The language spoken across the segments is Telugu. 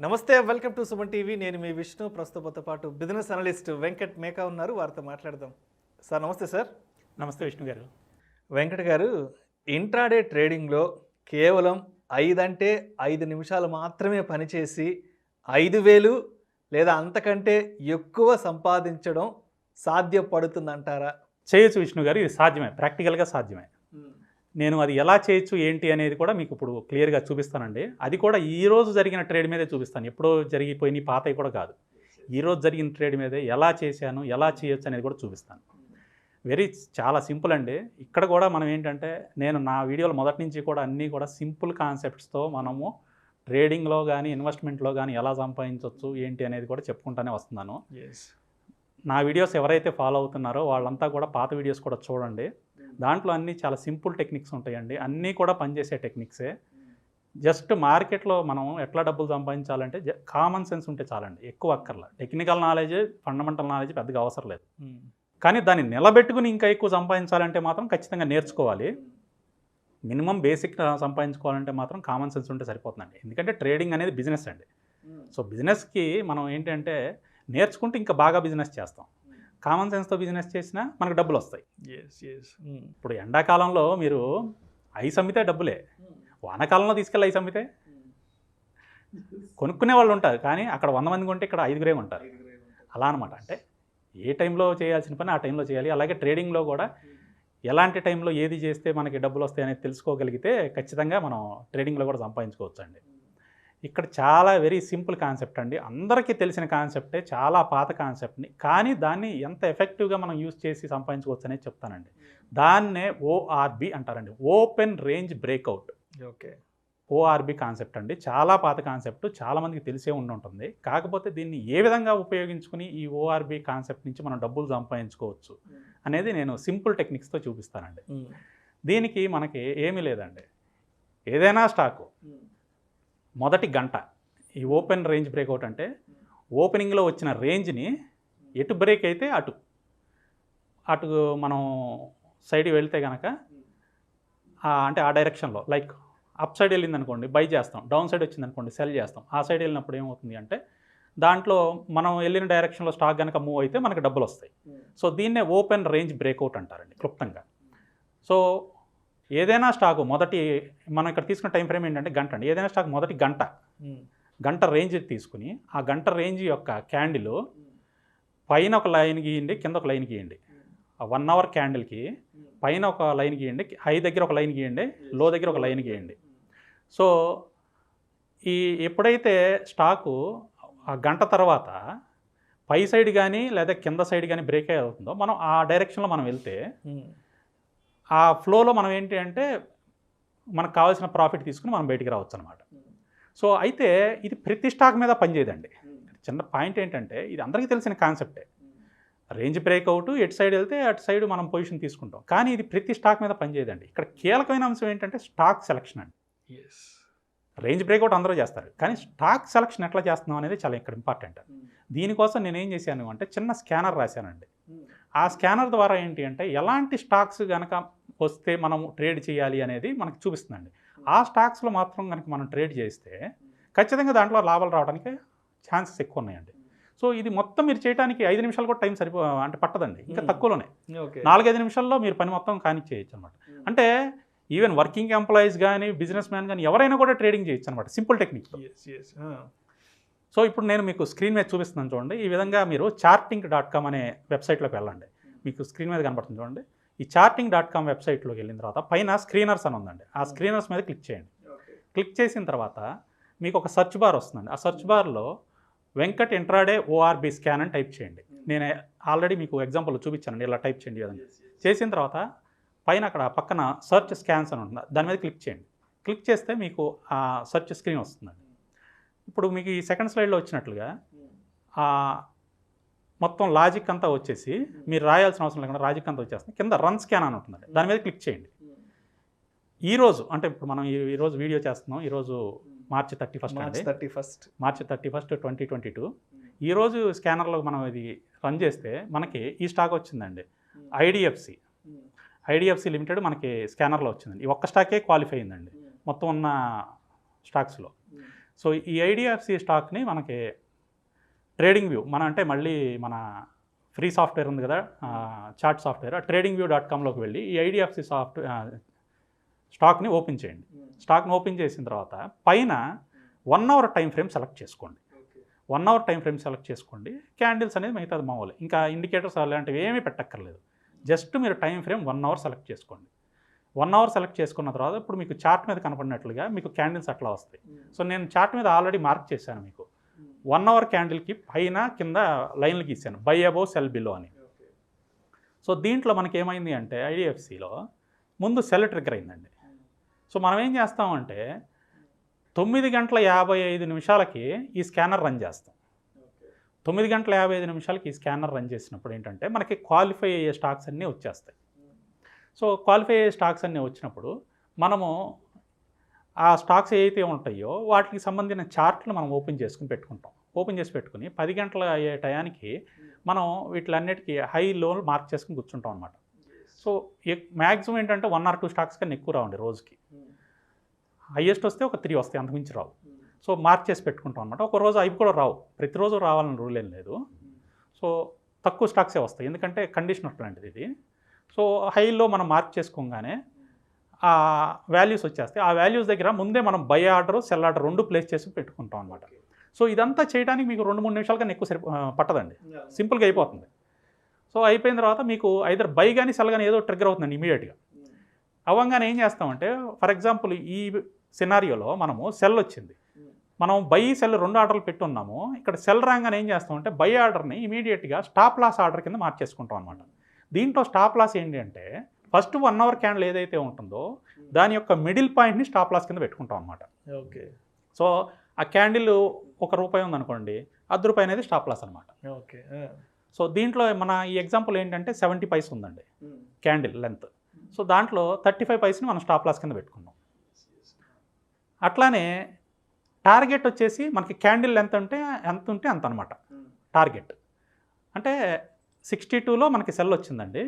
నమస్తే, వెల్కమ్ టు సుమన్ టీవీ. నేను మీ విష్ణు. ప్రస్తుతంతో పాటు బిజినెస్ అనలిస్ట్ వెంకట్ మేకా ఉన్నారు. వారితో మాట్లాడదాం. సార్ నమస్తే. సార్ నమస్తే విష్ణు గారు. వెంకట్ గారు, ఇంట్రాడే ట్రేడింగ్లో కేవలం 5 అంటే 5 నిమిషాలు మాత్రమే పనిచేసి 5,000 లేదా అంతకంటే ఎక్కువ సంపాదించడం సాధ్యపడుతుందంటారా? చేయొచ్చు విష్ణు గారు, ఇది సాధ్యమే, ప్రాక్టికల్గా సాధ్యమే. నేను అది ఎలా చేయొచ్చు ఏంటి అనేది కూడా మీకు ఇప్పుడు క్లియర్గా చూపిస్తానండి. అది కూడా ఈరోజు జరిగిన ట్రేడ్ మీదే చూపిస్తాను. ఎప్పుడో జరిగిపోయిన పాతవి కూడా కాదు, ఈరోజు జరిగిన ట్రేడ్ మీదే ఎలా చేశాను, ఎలా చేయొచ్చు అనేది కూడా చూపిస్తాను. చాలా సింపుల్ అండి. ఇక్కడ కూడా మనం ఏంటంటే, నేను నా వీడియోలు మొదటి నుంచి కూడా అన్నీ కూడా సింపుల్ కాన్సెప్ట్స్తో మనము ట్రేడింగ్లో కానీ ఇన్వెస్ట్మెంట్లో కానీ ఎలా సంపాదించవచ్చు ఏంటి అనేది కూడా చెప్పుకుంటూనే వస్తున్నాను. నా వీడియోస్ ఎవరైతే ఫాలో అవుతున్నారో వాళ్ళంతా కూడా పాత వీడియోస్ కూడా చూడండి. దాంట్లో అన్నీ చాలా సింపుల్ టెక్నిక్స్ ఉంటాయండి. అన్నీ కూడా పనిచేసే టెక్నిక్సే. జస్ట్ మార్కెట్లో మనం ఎట్లా డబ్బులు సంపాదించాలంటే కామన్ సెన్స్ ఉంటే చాలండి, ఎక్కువ అక్కర్లా. టెక్నికల్ నాలెడ్జ్, ఫండమెంటల్ నాలెడ్జ్ పెద్దగా అవసరం లేదు. కానీ దాన్ని నిలబెట్టుకుని ఇంకా ఎక్కువ సంపాదించాలంటే మాత్రం ఖచ్చితంగా నేర్చుకోవాలి. మినిమం బేసిక్ సంపాదించుకోవాలంటే మాత్రం కామన్ సెన్స్ ఉంటే సరిపోతుందండి. ఎందుకంటే ట్రేడింగ్ అనేది బిజినెస్ అండి. సో బిజినెస్కి మనం ఏంటంటే నేర్చుకుంటే ఇంకా బాగా బిజినెస్ చేస్తాం. కామన్ సెన్స్తో బిజినెస్ చేసినా మనకు డబ్బులు వస్తాయి. ఇప్పుడు ఎండాకాలంలో మీరు ఐస్ అమ్మితే డబ్బులే, వానాకాలంలో తీసుకెళ్ళి ఐస్ అమ్మితే కొనుక్కునే వాళ్ళు ఉంటారు. కానీ అక్కడ 100 మంది కొంటే ఇక్కడ 5 ఉంటారు. అలా అనమాట. అంటే ఏ టైంలో చేయాల్సిన పని ఆ టైంలో చేయాలి. అలాగే ట్రేడింగ్లో కూడా ఎలాంటి టైంలో ఏది చేస్తే మనకి డబ్బులు వస్తాయి అనేది తెలుసుకోగలిగితే ఖచ్చితంగా మనం ట్రేడింగ్లో కూడా సంపాదించుకోవచ్చు అండి. ఇక్కడ చాలా వెరీ సింపుల్ కాన్సెప్ట్ అండి. అందరికీ తెలిసిన కాన్సెప్టే, చాలా పాత కాన్సెప్ట్ని, కానీ దాన్ని ఎంత ఎఫెక్టివ్గా మనం యూజ్ చేసి సంపాదించుకోవచ్చు అనేది చెప్తానండి. దాన్నే ORB అంటారండి, open range breakout. ORB concept అండి. చాలా పాత కాన్సెప్ట్, చాలామందికి తెలిసే ఉంటుంది. కాకపోతే దీన్ని ఏ విధంగా ఉపయోగించుకుని ఈ ORB కాన్సెప్ట్ నుంచి మనం డబ్బులు సంపాదించుకోవచ్చు అనేది నేను సింపుల్ టెక్నిక్స్తో చూపిస్తానండి. దీనికి మనకి ఏమీ లేదండి. ఏదైనా స్టాకు మొదటి గంట, ఈ ఓపెన్ రేంజ్ బ్రేక్అవుట్ అంటే ఓపెనింగ్లో వచ్చిన రేంజ్ని ఎటు బ్రేక్ అయితే అటు మనం సైడ్ వెళ్తే కనుక అంటే ఆ డైరెక్షన్లో, లైక్ అప్ సైడ్ వెళ్ళింది అనుకోండి బై చేస్తాం, డౌన్ సైడ్ వచ్చింది అనుకోండి సెల్ చేస్తాం. ఆ సైడ్ వెళ్ళినప్పుడు ఏమవుతుంది అంటే దాంట్లో మనం వెళ్ళిన డైరెక్షన్లో స్టాక్ కనుక మూవ్ అయితే మనకు డబ్బులు వస్తాయి. సో దీన్నే ఓపెన్ రేంజ్ బ్రేక్అవుట్ అంటారండి క్లుప్తంగా. సో ఏదైనా స్టాకు మొదటి, మనం ఇక్కడ తీసుకున్న టైం ఫ్రేమ్ ఏంటంటే గంట అండి. ఏదైనా స్టాక్ మొదటి గంట రేంజ్ తీసుకుని ఆ గంట రేంజ్ యొక్క క్యాండిల్ పైన ఒక లైన్ గీయండి, కింద ఒక లైన్ గీయండి. ఆ 1 అవర్ క్యాండిల్కి పైన ఒక లైన్ గీయండి, హై దగ్గర ఒక లైన్ గీయండి, లో దగ్గర ఒక లైన్ గీయండి. సో ఎప్పుడైతే స్టాకు ఆ గంట తర్వాత పై సైడ్ కానీ లేదా కింద సైడ్ కానీ బ్రేక్ అవుతుందో మనం ఆ డైరెక్షన్లో మనం వెళ్తే ఆ ఫ్లోలో మనం ఏంటి అంటే మనకు కావాల్సిన ప్రాఫిట్ తీసుకుని మనం బయటికి రావచ్చు అనమాట. సో అయితే ఇది ప్రతి స్టాక్ మీద పనిచేయదండి. చిన్న పాయింట్ ఏంటంటే ఇది అందరికీ తెలిసిన కాన్సెప్టే. రేంజ్ బ్రేక్అవుట్ ఎటు సైడ్ వెళ్తే అటు సైడ్ మనం పొజిషన్ తీసుకుంటాం. కానీ ఇది ప్రతి స్టాక్ మీద పనిచేయదండి. ఇక్కడ కీలకమైన అంశం ఏంటంటే స్టాక్ సెలక్షన్ అండి. రేంజ్ బ్రేక్అవుట్ అందరూ చేస్తారు, కానీ స్టాక్ సెలక్షన్ ఎట్లా చేస్తున్నాం అనేది చాలా ఇక్కడ ఇంపార్టెంట్. దీనికోసం నేను ఏం చేశాను అంటే చిన్న స్కానర్ రాశానండి. ఆ స్కానర్ ద్వారా ఏంటి అంటే ఎలాంటి స్టాక్స్ కనుక వస్తే మనం ట్రేడ్ చేయాలి అనేది మనకు చూపిస్తుందండి. ఆ స్టాక్స్లో మాత్రం కనుక మనం ట్రేడ్ చేస్తే ఖచ్చితంగా దాంట్లో లాభాలు రావడానికి ఛాన్సెస్ ఎక్కువ ఉన్నాయండి. సో ఇది మొత్తం మీరు చేయడానికి 5 నిమిషాలు కూడా టైం అంటే పట్టదండి, ఇంకా తక్కువలోనే 4-5 నిమిషాల్లో మీరు పని మొత్తం కానిచ్చేయచ్చు అనమాట. అంటే ఈవెన్ వర్కింగ్ ఎంప్లాయీస్ కానీ బిజినెస్ మ్యాన్ కానీ ఎవరైనా కూడా ట్రేడింగ్ చేయొచ్చు అనమాట, సింపుల్ టెక్నిక్. సో ఇప్పుడు నేను మీకు స్క్రీన్ మీద చూపిస్తున్నాను చూడండి. ఈ విధంగా మీరు charting.com అనే వెబ్సైట్లోకి వెళ్ళండి. మీకు స్క్రీన్ మీద కనబడుతుంది చూడండి. ఈ charting.com వెబ్సైట్లోకి వెళ్ళిన తర్వాత పైన స్క్రీనర్స్ అని ఉందండి. ఆ స్క్రీనర్స్ మీద క్లిక్ చేయండి. క్లిక్ చేసిన తర్వాత మీకు ఒక సెర్చ్ బార్ వస్తుందండి. ఆ సెర్చ్ బార్లో వెంకట్ ఇంట్రాడే ORB స్కాన్ అని టైప్ చేయండి. నేను ఆల్రెడీ మీకు ఎగ్జాంపుల్ చూపించానండి, ఇలా టైప్ చేయండి విధంగా. చేసిన తర్వాత పైన అక్కడ పక్కన సెర్చ్ స్కాన్స్ అని ఉంటుంది, దాని మీద క్లిక్ చేయండి. క్లిక్ చేస్తే మీకు ఆ సెర్చ్ స్క్రీన్ వస్తుందండి. ఇప్పుడు మీకు ఈ సెకండ్ స్లైడ్లో వచ్చినట్లుగా మొత్తం లాజిక్ అంతా వచ్చేసి మీరు రాయాల్సిన అవసరం లేకుండా లాజిక్ అంతా వచ్చేస్తుంది. కింద రన్ స్కాన్ అని ఉంటుందండి, దాని మీద క్లిక్ చేయండి. ఈరోజు అంటే ఇప్పుడు మనం ఈరోజు వీడియో చేస్తున్నాం, ఈరోజు మార్చి 31 2022. ఈరోజు స్కానర్లో మనం ఇది రన్ చేస్తే మనకి ఈ స్టాక్ వచ్చిందండి, ఐడిఎఫ్సి లిమిటెడ్ మనకి స్కానర్లో వచ్చిందండి. ఈ ఒక్క స్టాకే క్వాలిఫై అయిందండి మొత్తం ఉన్న స్టాక్స్లో. సో ఈ ఐడిఎఫ్సి స్టాక్ని మనకి ట్రేడింగ్ వ్యూ అంటే మళ్ళీ మన ఫ్రీ సాఫ్ట్వేర్ ఉంది కదా చార్ట్ సాఫ్ట్వేర్, tradingview.comలోకి వెళ్ళి ఈ ఐడిఎఫ్సి స్టాక్ని ఓపెన్ చేయండి. స్టాక్ని ఓపెన్ చేసిన తర్వాత పైన 1 అవర్ టైం ఫ్రేమ్ సెలెక్ట్ చేసుకోండి. 1 అవర్ టైం ఫ్రేమ్ సెలెక్ట్ చేసుకోండి. క్యాండిల్స్ అనేది మిగతాది మామూలు, ఇంకా ఇండికేటర్స్ అలాంటివి ఏమీ పెట్టక్కర్లేదు. జస్ట్ మీరు టైం ఫ్రేమ్ 1 అవర్ సెలెక్ట్ చేసుకోండి. 1 అవర్ సెలెక్ట్ చేసుకున్న తర్వాత ఇప్పుడు మీకు చార్ట్ మీద కనపడినట్లుగా మీకు క్యాండిల్స్ అట్లా వస్తాయి. సో నేను చార్ట్ మీద ఆల్రెడీ మార్క్ చేశాను. మీకు 1 అవర్ క్యాండిల్కి పైన కింద లైన్లు గీసాను, బై అబోవ్ సెల్ బిలో అని. సో దీంట్లో మనకి ఏమైంది అంటే ఐడిఎఫ్సిలో ముందు సెల్ ట్రిగ్గర్ అయిందండి. సో మనం ఏం చేస్తామంటే 9:55 ఈ స్కానర్ రన్ చేస్తాం. 9:55 ఈ స్కానర్ రన్ చేసినప్పుడు ఏంటంటే మనకి క్వాలిఫై అయ్యే స్టాక్స్ అన్నీ వచ్చేస్తాయి. సో క్వాలిఫై అయ్యే స్టాక్స్ అన్నీ వచ్చినప్పుడు మనము ఆ స్టాక్స్ ఏవైతే ఉంటాయో వాటికి సంబంధించిన చార్ట్లు మనం ఓపెన్ చేసుకుని పెట్టుకుంటాం. ఓపెన్ చేసి పెట్టుకుని 10 గంటల అయ్యే టయానికి మనం వీటిలన్నిటికీ హై లో మార్క్ చేసుకుని కూర్చుంటాం అనమాట. సో మ్యాక్సిమం ఏంటంటే 1 or 2 స్టాక్స్ కన్నా ఎక్కువ రావండి రోజుకి. హైయెస్ట్ వస్తే ఒక 3 వస్తాయి, అంతకుమించి రావు. సో మార్క్ చేసి పెట్టుకుంటాం అనమాట. ఒక రోజు అవి కూడా రావు, ప్రతిరోజు రావాలని రూల్ ఏం లేదు. సో తక్కువ స్టాక్సే వస్తాయి, ఎందుకంటే కండిషనర్ లాంటిది ఇది. సో హైలో మనం మార్క్ చేసుకోగానే ఆ వాల్యూస్ వచ్చేస్తాయి. ఆ వాల్యూస్ దగ్గర ముందే మనం by order, cell order 2 place చేసి పెట్టుకుంటాం అనమాట. సో ఇదంతా చేయడానికి మీకు 2-3 నిమిషాల కన్నా ఎక్కువ పట్టదండి, సింపుల్గా అయిపోతుంది. సో అయిపోయిన తర్వాత మీకు ఐదర్ బై కానీ సెల్ కానీ ఏదో ట్రిగ్గర్ అవుతుందండి ఇమీడియట్గా. అవ్వగానే ఏం చేస్తామంటే ఫర్ ఎగ్జాంపుల్ ఈ సినారియోలో మనము సెల్ వచ్చింది, మనం బై సెల్ 2 ఆర్డర్లు పెట్టున్నాము. ఇక్కడ సెల్ రాగానే ఏం చేస్తామంటే బై ఆర్డర్ని ఇమీడియట్గా స్టాప్ లాస్ ఆర్డర్ కింద మార్చేసుకుంటాం అనమాట. దీంట్లో స్టాప్ లాస్ ఏంటి అంటే ఫస్ట్ 1 అవర్ క్యాండిల్ ఏదైతే ఉంటుందో దాని యొక్క మిడిల్ పాయింట్ని స్టాప్ లాస్ కింద పెట్టుకుంటాం అనమాట. ఓకే. సో ఆ క్యాండిల్ ₹1 ఉందనుకోండి, ₹10 అనేది స్టాప్ లాస్ అనమాట. ఓకే. సో దీంట్లో మన ఈ ఎగ్జాంపుల్ ఏంటంటే 70 పైస్ ఉందండి క్యాండిల్ లెంత్. సో దాంట్లో 35 పైస్ని మనం స్టాప్ లాస్ కింద పెట్టుకున్నాం. అట్లానే టార్గెట్ వచ్చేసి మనకి క్యాండిల్ ఎంత ఉంటే అంత అనమాట టార్గెట్. అంటే 62లో మనకి సెల్ వచ్చిందండి,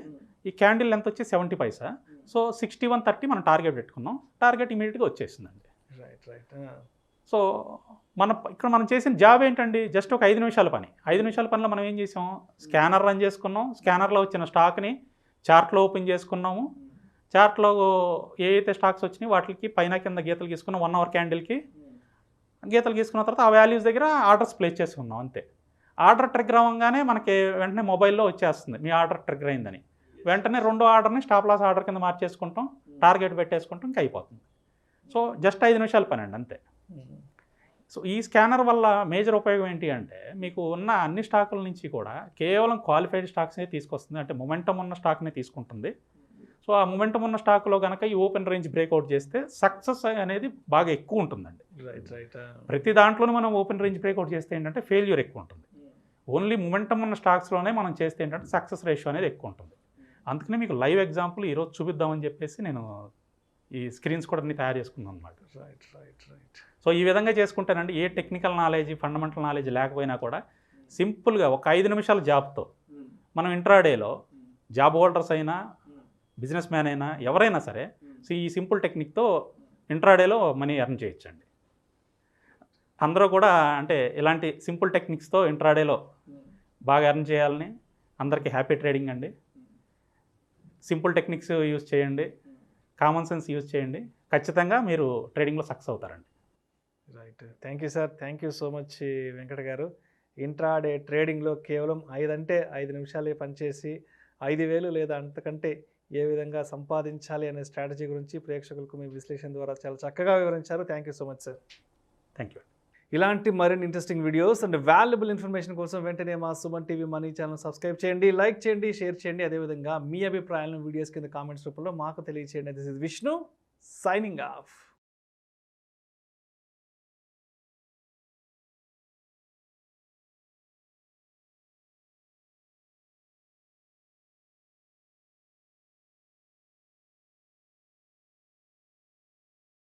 ఈ క్యాండిల్ లెంత్ వచ్చి 70 పైసా. సో 61.30 మనం టార్గెట్ పెట్టుకున్నాం, టార్గెట్ ఇమీడియట్గా వచ్చేసిందండి. రైట్. సో ఇక్కడ మనం చేసిన జాబ్ ఏంటండి, జస్ట్ ఒక 5 నిమిషాల పని. 5 నిమిషాల పనిలో మనం ఏం చేసాం, స్కానర్ రన్ చేసుకున్నాం, స్కానర్లో వచ్చిన స్టాక్ని చార్ట్లో ఓపెన్ చేసుకున్నాము. చార్ట్లో ఏవైతే స్టాక్స్ వచ్చినాయి వాటికి పైన కింద గీతలు గీసుకున్నాం. 1 అవర్ క్యాండిల్కి గీతలు గీసుకున్న తర్వాత ఆ వాల్యూస్ దగ్గర ఆర్డర్స్ ప్లేస్ చేసుకున్నాం అంతే. ఆర్డర్ ట్రిగ్గర్ అవ్వగానే మనకి వెంటనే మొబైల్లో వచ్చేస్తుంది మీ ఆర్డర్ ట్రిగ్గర్ అయిందని. వెంటనే 2వ ఆర్డర్ని స్టాప్ లాస్ ఆర్డర్ కింద మార్చేసుకుంటాం, టార్గెట్ పెట్టేసుకుంటాం, ఇంకా అయిపోతుంది. సో జస్ట్ 5 నిమిషాల పని అండి అంతే. సో ఈ స్కానర్ వల్ల మేజర్ ఉపయోగం ఏంటి అంటే మీకు ఉన్న అన్ని స్టాకుల నుంచి కూడా కేవలం క్వాలిఫైడ్ స్టాక్స్నే తీసుకొస్తుంది, అంటే మొమెంటం ఉన్న స్టాక్నే తీసుకుంటుంది. సో ఆ మొమెంటం ఉన్న స్టాక్లో కనుక ఈ ఓపెన్ రేంజ్ బ్రేక్అవుట్ చేస్తే సక్సెస్ అనేది బాగా ఎక్కువ ఉంటుందండి. రైట్. ప్రతి దాంట్లోనూ మనం ఓపెన్ రేంజ్ బ్రేక్అవుట్ చేస్తే ఏంటంటే ఫెయిల్యూర్ ఎక్కువ ఉంటుంది. ఓన్లీ మొమెంటం ఉన్న స్టాక్స్లోనే మనం చేస్తే ఏంటంటే సక్సెస్ రేషియో అనేది ఎక్కువ ఉంటుంది. అందుకనే మీకు లైవ్ ఎగ్జాంపుల్ ఈరోజు చూపిద్దామని చెప్పేసి నేను ఈ స్క్రీన్స్ కూడా అన్ని తయారు చేసుకున్నాను అనమాట. రైట్. సో ఈ విధంగా చేసుకుంటానండి a technical knowledge, fundamental knowledge లేకపోయినా కూడా సింపుల్గా ఒక 5 నిమిషాల జాబ్తో మనం ఇంట్రాడేలో జాబ్ హోల్డర్స్ అయినా బిజినెస్ మ్యాన్ అయినా ఎవరైనా సరే సో ఈ సింపుల్ టెక్నిక్తో ఇంట్రాడేలో మనీ ఎర్న్ చేయొచ్చండి. అందరూ కూడా అంటే ఇలాంటి సింపుల్ టెక్నిక్స్తో ఇంట్రాడేలో బాగా ఎర్న్ చేయాలని అందరికీ హ్యాపీ ట్రేడింగ్ అండి. సింపుల్ టెక్నిక్స్ యూజ్ చేయండి, కామన్ సెన్స్ యూజ్ చేయండి, ఖచ్చితంగా మీరు ట్రేడింగ్లో సక్సెస్ అవుతారండి. Right. Thank you sir, thank you so much Venkata గారు. ఇంట్రాడే ట్రేడింగ్లో కేవలం 5 నిమిషాలే పనిచేసి 5,000 లేదా అంతకంటే ఏ విధంగా సంపాదించాలి అనే స్ట్రాటజీ గురించి ప్రేక్షకులకు మీ విశ్లేషణ ద్వారా చాలా చక్కగా వివరించారు. Thank you so much sir. Thank you. ఇలాంటి మరిన్ని interesting videos and valuable information కోసం వెంటనే మా Suman TV money channel subscribe చేయండి, లైక్ చేయండి, షేర్ చేయండి. అదేవిధంగా మీ అభిప్రాయాలను వీడియోస్ కింద కామెంట్స్ రూపంలో మాకు తెలియచేయండి. This is Vishnu signing off.